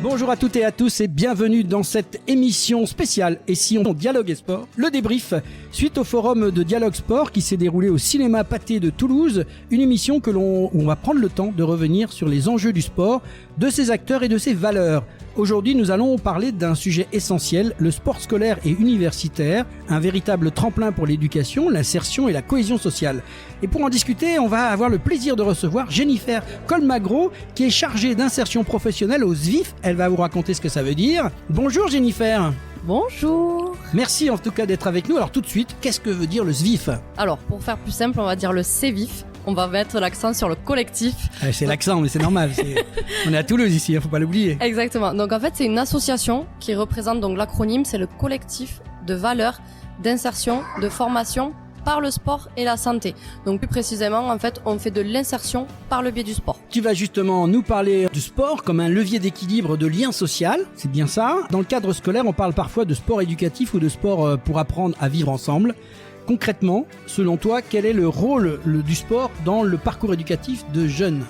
Bonjour à toutes et à tous et bienvenue dans cette émission spéciale Et si on dialogue et sport, le débrief suite au forum de Dialogue Sport qui s'est déroulé au cinéma Pathé de Toulouse, une émission où on va prendre le temps de revenir sur les enjeux du sport, de ses acteurs et de ses valeurs. Aujourd'hui, nous allons parler d'un sujet essentiel, le sport scolaire et universitaire, un véritable tremplin pour l'éducation, l'insertion et la cohésion sociale. Et pour en discuter, on va avoir le plaisir de recevoir Jennifer Colmagro, qui est chargée d'insertion professionnelle au SVIF. Elle va vous raconter ce que ça veut dire. Bonjour Jennifer. Bonjour. Merci en tout cas d'être avec nous. Alors tout de suite, qu'est-ce que veut dire le SVIF ? Alors, pour faire plus simple, on va dire le CVIF. On va mettre l'accent sur le collectif. C'est l'accent, mais c'est normal. On est à Toulouse ici, il ne faut pas l'oublier. Exactement. Donc en fait, c'est une association qui représente, donc l'acronyme, c'est le collectif de valeurs, d'insertion, de formation par le sport et la santé. Donc plus précisément, en fait, on fait de l'insertion par le biais du sport. Tu vas justement nous parler du sport comme un levier d'équilibre, de lien social, c'est bien ça. Dans le cadre scolaire, on parle parfois de sport éducatif ou de sport pour apprendre à vivre ensemble. Concrètement, selon toi, quel est le rôle du sport dans le parcours éducatif de jeunes ?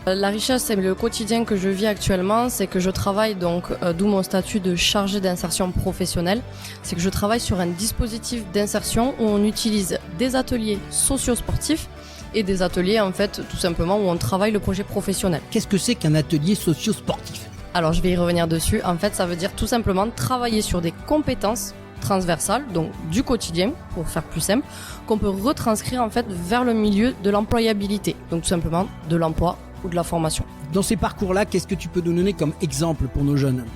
La richesse et le quotidien que je vis actuellement, c'est que je travaille donc, d'où mon statut de chargé d'insertion professionnelle, c'est que je travaille sur un dispositif d'insertion où on utilise des ateliers socio-sportifs et des ateliers en fait tout simplement où on travaille le projet professionnel. Qu'est-ce que c'est qu'un atelier socio-sportif ? Alors je vais y revenir dessus. En fait, ça veut dire tout simplement travailler sur des compétences transversales, donc du quotidien, pour faire plus simple, qu'on peut retranscrire en fait vers le milieu de l'employabilité, donc tout simplement de l'emploi ou de la formation. Dans ces parcours-là, qu'est-ce que tu peux nous donner comme exemple pour nos jeunes ?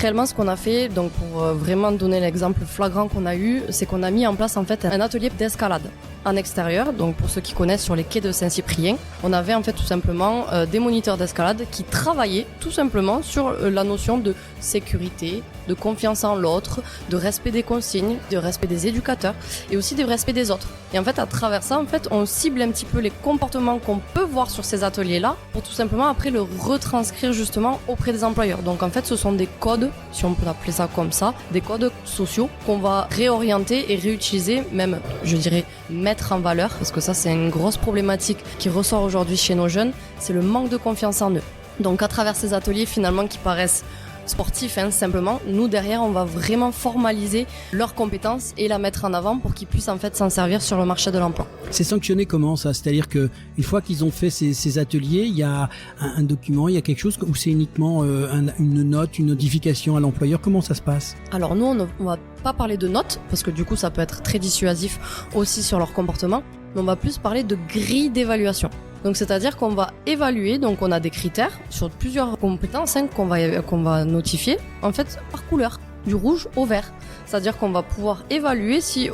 Réellement, ce qu'on a fait, donc pour vraiment donner l'exemple flagrant qu'on a eu, c'est qu'on a mis en place en fait un atelier d'escalade en extérieur. Donc pour ceux qui connaissent, sur les quais de Saint-Cyprien, on avait en fait tout simplement des moniteurs d'escalade qui travaillaient tout simplement sur la notion de sécurité, de confiance en l'autre, de respect des consignes, de respect des éducateurs et aussi de respect des autres. Et en fait, à travers ça, en fait, on cible un petit peu les comportements qu'on peut voir sur ces ateliers-là pour tout simplement après le retranscrire justement auprès des employeurs. Donc en fait, ce sont des codes, si on peut appeler ça comme ça, des codes sociaux qu'on va réorienter et réutiliser, même, je dirais, mettre en valeur, parce que ça, c'est une grosse problématique qui ressort aujourd'hui chez nos jeunes, c'est le manque de confiance en eux. Donc à travers ces ateliers, finalement, qui paraissent sportifs, simplement, nous derrière on va vraiment formaliser leurs compétences et la mettre en avant pour qu'ils puissent en fait s'en servir sur le marché de l'emploi. C'est sanctionné comment ça ? C'est-à-dire que une fois qu'ils ont fait ces ateliers, il y a un document, il y a quelque chose, ou c'est uniquement une note, une notification à l'employeur ? Comment ça se passe ? Alors nous on va pas parler de notes parce que du coup ça peut être très dissuasif aussi sur leur comportement, mais on va plus parler de grille d'évaluation. Donc c'est-à-dire qu'on va évaluer, donc on a des critères sur plusieurs compétences qu'on va notifier en fait par couleur, du rouge au vert. C'est-à-dire qu'on va pouvoir évaluer si,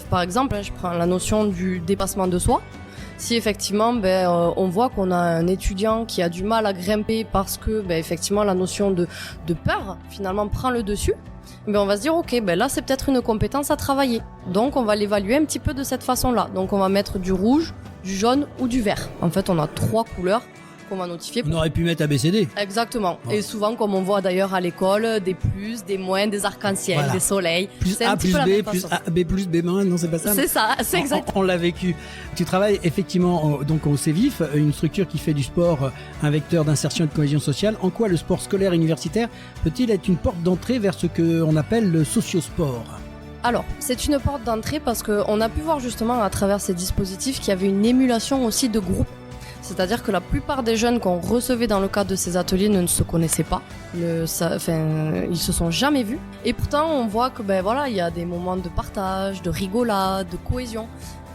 par exemple, je prends la notion du dépassement de soi. Si effectivement on voit qu'on a un étudiant qui a du mal à grimper parce que effectivement la notion de peur finalement prend le dessus, on va se dire là c'est peut-être une compétence à travailler. Donc on va l'évaluer un petit peu de cette façon-là. Donc on va mettre du rouge, du jaune ou du vert. En fait, on a 3 couleurs qu'on va notifier. On aurait pu mettre ABCD. Exactement. Ouais. Et souvent, comme on voit d'ailleurs à l'école, des plus, des moins, des arcs-en-ciel, voilà. Des soleils. Plus A, plus B, plus A, B, plus B-, non, c'est pas ça. C'est ça, c'est exact. On l'a vécu. Tu travailles effectivement donc au CVIF, une structure qui fait du sport un vecteur d'insertion et de cohésion sociale. En quoi le sport scolaire et universitaire peut-il être une porte d'entrée vers ce qu'on appelle le sociosport ? Alors, c'est une porte d'entrée parce qu'on a pu voir justement à travers ces dispositifs qu'il y avait une émulation aussi de groupe. C'est-à-dire que la plupart des jeunes qu'on recevait dans le cadre de ces ateliers ne se connaissaient pas, ils se sont jamais vus. Et pourtant, on voit que il y a des moments de partage, de rigolade, de cohésion.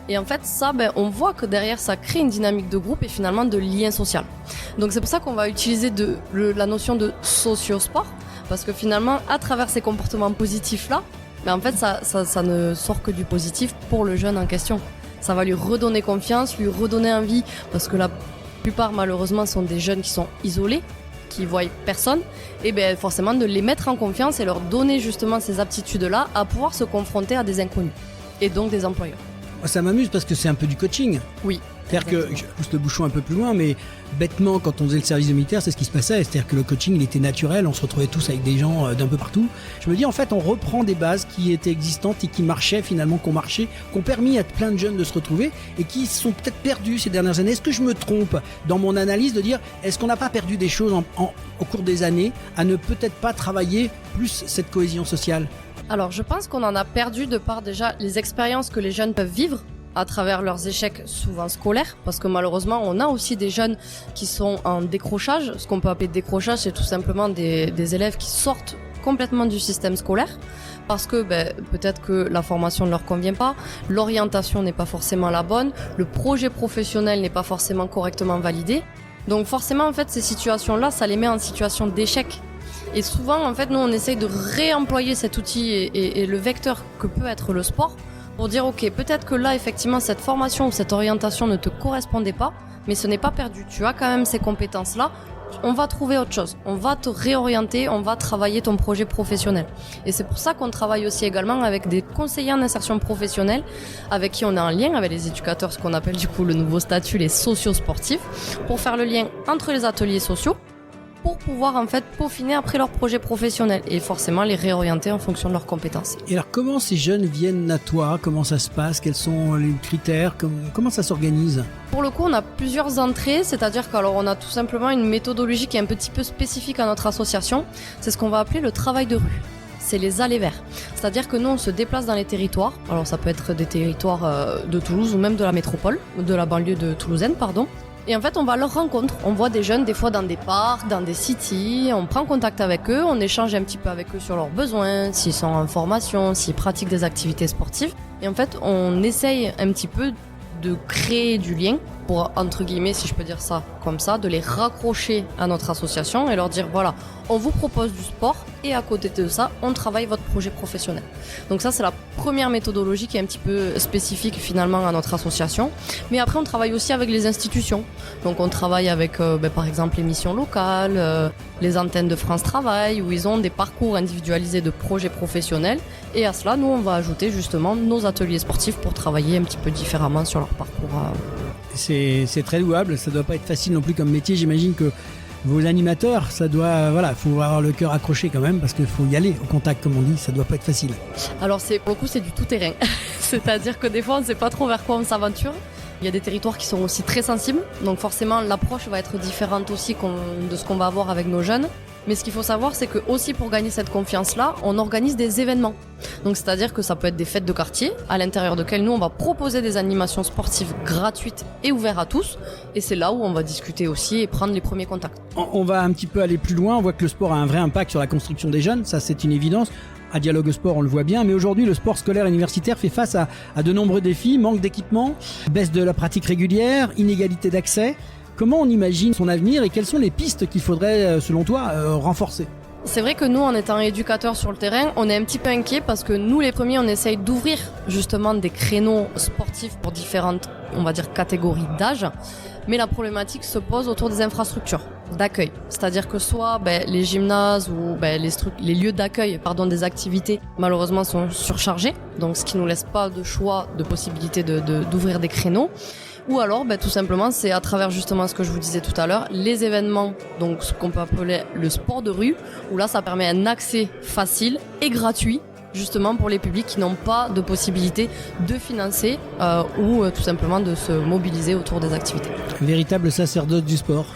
Et en fait, ça, on voit que derrière, ça crée une dynamique de groupe et finalement de lien social. Donc c'est pour ça qu'on va utiliser la notion de socio-sport, parce que finalement, à travers ces comportements positifs-là, en fait, ça ne sort que du positif pour le jeune en question. Ça va lui redonner confiance, lui redonner envie, parce que la plupart, malheureusement, sont des jeunes qui sont isolés, qui voient personne, et forcément de les mettre en confiance et leur donner justement ces aptitudes-là à pouvoir se confronter à des inconnus, et donc des employeurs. Ça m'amuse parce que c'est un peu du coaching. Oui. C'est-à-dire que, je pousse le bouchon un peu plus loin, mais bêtement, quand on faisait le service militaire, c'est ce qui se passait. C'est-à-dire que le coaching, il était naturel, on se retrouvait tous avec des gens d'un peu partout. Je me dis, en fait, on reprend des bases qui étaient existantes et qui marchaient finalement, qui ont permis à plein de jeunes de se retrouver et qui sont peut-être perdus ces dernières années. Est-ce que je me trompe dans mon analyse de dire, est-ce qu'on n'a pas perdu des choses au cours des années à ne peut-être pas travailler plus cette cohésion sociale ? Alors, je pense qu'on en a perdu de par déjà les expériences que les jeunes peuvent vivre à travers leurs échecs souvent scolaires, parce que malheureusement on a aussi des jeunes qui sont en décrochage. Ce qu'on peut appeler décrochage, c'est tout simplement des élèves qui sortent complètement du système scolaire parce que peut-être que la formation ne leur convient pas, l'orientation n'est pas forcément la bonne, le projet professionnel n'est pas forcément correctement validé. Donc forcément en fait ces situations-là, ça les met en situation d'échec. Et souvent en fait nous on essaye de réemployer cet outil et le vecteur que peut être le sport pour dire ok, peut-être que là effectivement cette formation ou cette orientation ne te correspondait pas, mais ce n'est pas perdu, tu as quand même ces compétences là, on va trouver autre chose, on va te réorienter, on va travailler ton projet professionnel. Et c'est pour ça qu'on travaille aussi également avec des conseillers en insertion professionnelle avec qui on est en lien avec les éducateurs, ce qu'on appelle du coup le nouveau statut, les socio-sportifs, pour faire le lien entre les ateliers sociaux pour pouvoir en fait peaufiner après leur projet professionnel et forcément les réorienter en fonction de leurs compétences. Et alors comment ces jeunes viennent à toi ? Comment ça se passe ? Quels sont les critères ? Comment ça s'organise ? Pour le coup, on a plusieurs entrées, c'est-à-dire qu'alors on a tout simplement une méthodologie qui est un petit peu spécifique à notre association. C'est ce qu'on va appeler le travail de rue. C'est les allées verts. C'est-à-dire que nous, on se déplace dans les territoires. Alors ça peut être des territoires de Toulouse ou même de la métropole, de la banlieue de toulousaine, pardon. Et en fait, on va à leur rencontre. On voit des jeunes, des fois dans des parcs, dans des cities. On prend contact avec eux, on échange un petit peu avec eux sur leurs besoins, s'ils sont en formation, s'ils pratiquent des activités sportives. Et en fait, on essaye un petit peu de créer du lien pour, entre guillemets, si je peux dire ça comme ça, de les raccrocher à notre association et leur dire voilà, on vous propose du sport et à côté de ça, on travaille votre projet professionnel. Donc ça, c'est la première méthodologie qui est un petit peu spécifique finalement à notre association. Mais après, on travaille aussi avec les institutions. Donc on travaille avec par exemple les missions locales, les antennes de France Travail, où ils ont des parcours individualisés de projets professionnels. Et à cela, nous, on va ajouter justement nos ateliers sportifs pour travailler un petit peu différemment sur leur parcours. C'est très louable, ça doit pas être facile non plus comme métier. J'imagine que vos animateurs, ça doit, faut avoir le cœur accroché quand même parce qu'il faut y aller au contact, comme on dit, ça doit pas être facile. Alors pour le coup, c'est du tout terrain. C'est-à-dire que des fois, on ne sait pas trop vers quoi on s'aventure. Il y a des territoires qui sont aussi très sensibles, donc forcément l'approche va être différente aussi de ce qu'on va avoir avec nos jeunes. Mais ce qu'il faut savoir, c'est que aussi pour gagner cette confiance-là, on organise des événements. Donc c'est-à-dire que ça peut être des fêtes de quartier, à l'intérieur desquelles nous on va proposer des animations sportives gratuites et ouvertes à tous. Et c'est là où on va discuter aussi et prendre les premiers contacts. On va un petit peu aller plus loin, on voit que le sport a un vrai impact sur la construction des jeunes, ça c'est une évidence. À Dialogue Sport, on le voit bien, mais aujourd'hui, le sport scolaire universitaire fait face à de nombreux défis, manque d'équipement, baisse de la pratique régulière, inégalité d'accès. Comment on imagine son avenir et quelles sont les pistes qu'il faudrait, selon toi, renforcer ? C'est vrai que nous, en étant éducateurs sur le terrain, on est un petit peu inquiets parce que nous, les premiers, on essaye d'ouvrir justement des créneaux sportifs pour différentes, on va dire, catégories d'âge. Mais la problématique se pose autour des infrastructures d'accueil. C'est-à-dire que soit les gymnases ou les lieux d'accueil des activités, malheureusement, sont surchargés. Donc, ce qui nous laisse pas de choix, de possibilité d'ouvrir des créneaux. Ou alors, tout simplement, c'est à travers justement ce que je vous disais tout à l'heure, les événements, donc ce qu'on peut appeler le sport de rue, où là, ça permet un accès facile et gratuit, justement pour les publics qui n'ont pas de possibilité de financer ou tout simplement de se mobiliser autour des activités. Véritable sacerdoce du sport.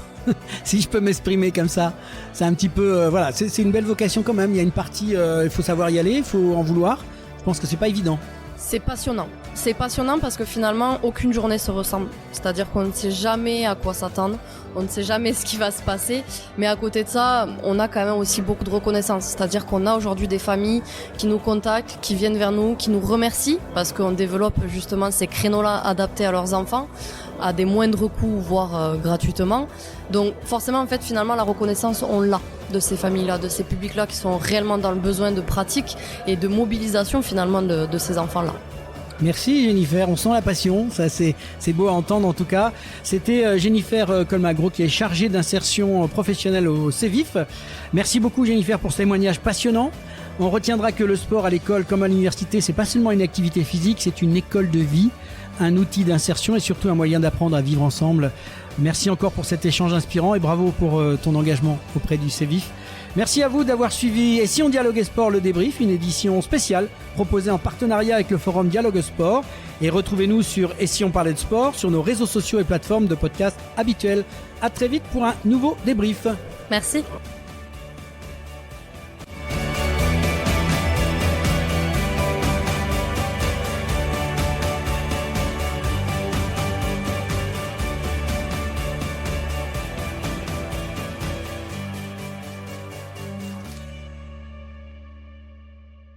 Si je peux m'exprimer comme ça, c'est un petit peu, c'est une belle vocation quand même. Il y a une partie, il faut savoir y aller, il faut en vouloir. Je pense que c'est pas évident. C'est passionnant. C'est passionnant parce que finalement, aucune journée se ressemble. C'est-à-dire qu'on ne sait jamais à quoi s'attendre, on ne sait jamais ce qui va se passer. Mais à côté de ça, on a quand même aussi beaucoup de reconnaissance. C'est-à-dire qu'on a aujourd'hui des familles qui nous contactent, qui viennent vers nous, qui nous remercient parce qu'on développe justement ces créneaux-là adaptés à leurs enfants à des moindres coûts, voire gratuitement. Donc forcément, en fait, finalement, la reconnaissance, on l'a de ces familles-là, de ces publics-là qui sont réellement dans le besoin de pratique et de mobilisation finalement de ces enfants-là. Merci Jennifer, on sent la passion, ça c'est beau à entendre en tout cas. C'était Jennifer Colmagro qui est chargée d'insertion professionnelle au CEVIF. Merci beaucoup Jennifer pour ce témoignage passionnant. On retiendra que le sport à l'école comme à l'université, c'est pas seulement une activité physique, c'est une école de vie. un outil d'insertion et surtout un moyen d'apprendre à vivre ensemble. Merci encore pour cet échange inspirant et bravo pour ton engagement auprès du CEVIF. Merci à vous d'avoir suivi Et si on dialoguait sport, le débrief, une édition spéciale proposée en partenariat avec le forum Dialogue Sport. Et retrouvez-nous sur Et si on parlait de sport, sur nos réseaux sociaux et plateformes de podcast habituels. À très vite pour un nouveau débrief. Merci.